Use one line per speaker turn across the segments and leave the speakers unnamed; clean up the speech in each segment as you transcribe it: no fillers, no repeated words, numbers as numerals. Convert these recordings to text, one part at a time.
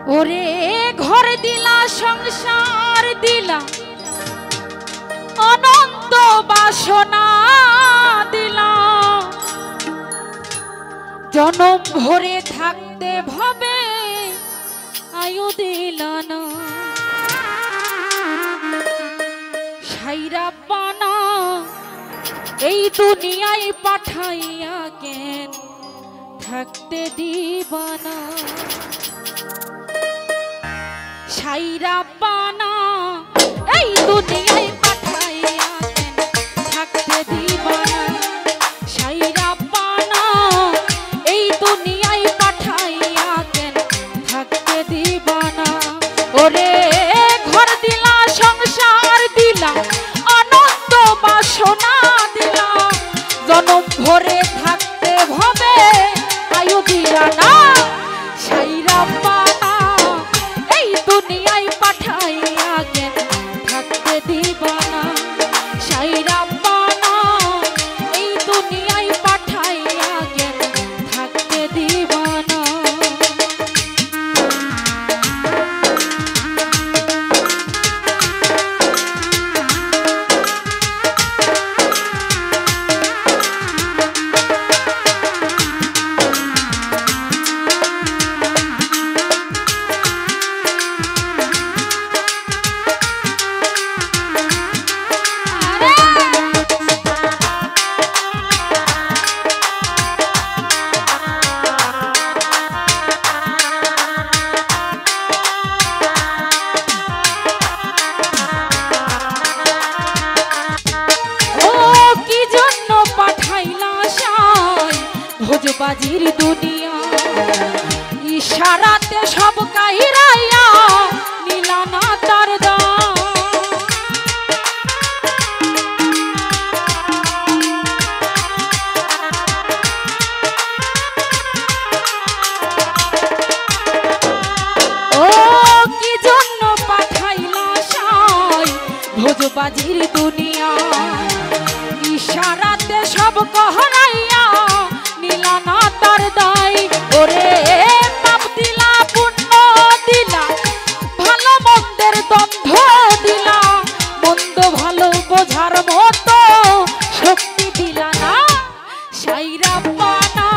ওরে ঘর দিলা সংসার দিলা অনন্ত বাসনা দিলা জনম ভরে থাকতে ভবে আয়ু দিলা না সাইরা পানা এই দুনিয়ায় পাঠাইয়া কেন থাকতে দিবানা সাইরা পানা এই দুনিয়ায় পাঠাইয়া কেন থাকতে দিবানা সাইরা পানা এই দুনিয়ায় পাঠাইয়া কেন থাকতে দিবানা ওরে ঘর দিলা সংসার দিলা আনন্দ বাসনা দিলা জনম ভরে থাকতে ভবে আয়ু দিলা না সাইরা পানা এই দুনিয়ায় পাঠাইয়া কেন থাকতে দিবানা সাইরা পানা এই দুনিয়ায় পাঠাইয়া কেন থাকতে দিবানা ভোজবাজির দুনিয়া ইশারাতে সব কাহিরাইয়া নীলানা তার দাম ও কি জন্য পাঠাইলা সাই ভোজবাজির দুনিয়া ইশারাতে সব কহরাইয়া নীলানা তার দাই ওরে পাপ দিলা পুণ্য দিলা ভালো মন্দের দ্বন্দ্ব দিলা মন্দ ভালো বোঝার মতো শক্তি দিলা না সাইরা পানা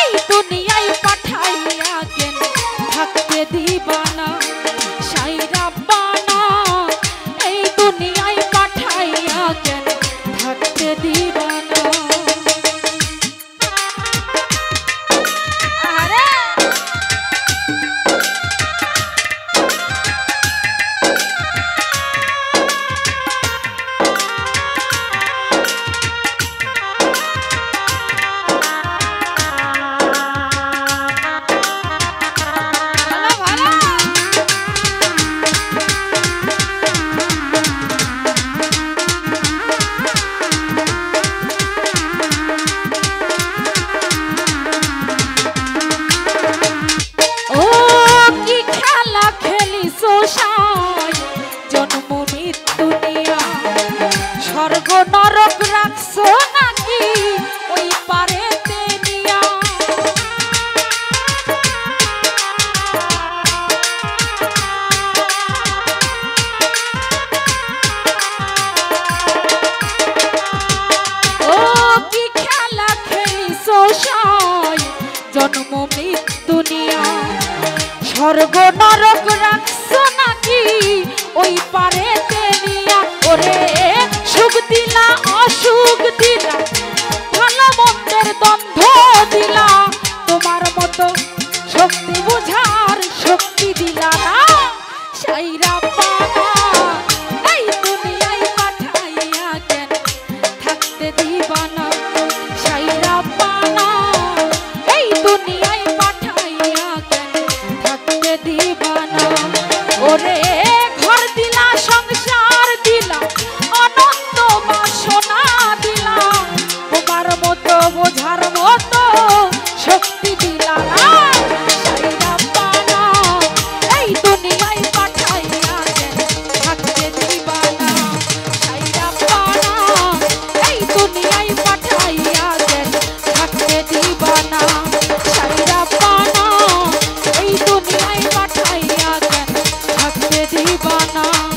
এই দুনিয়ায় পাঠাইয়া কেন থাকতে দিবানা সাইরা পানা এই দুনিয়ায় পাঠাইয়া কেন থাকতে দিবানা জন্ম মৃত্যু নিয়া স্বর্গ নরক রাখছো নাকি ওই পারেতে নিয়া ও কি খেলা খেলিছো সাই জন্ম মৃত্যু নিয়া স্বর্গ নরক রাখছো নাকি ওই পারেতে নিয়া ওরে সুখ দিলা অসুখ দিলা ভালো মন্দের দ্বন্দ্ব দিলা তোমার মতো শক্তি বুঝার শক্তি দিলা না সাইরা পানা এই দুনিয়ায় পাঠাইয়া কেন থাকতে দিবানা সাইরা পানা এই দুনিয়ায় পাঠাইয়া কেন থাকতে দিবানা ওরে ঘর দিলা সংসার দিলা অনন্ত বাসনা দিলা তোমার মতো বোঝার মতো শক্তি দিলা না সাইরা পানা এই দুনিয়ায় পাঠাইয়া কেন থাকতে দিবানা সাইরা পানা এই দুনিয়ায় পাঠাইয়া কেন থাকতে দিবানা সাইরা পানা এই দুনিয়ায় না।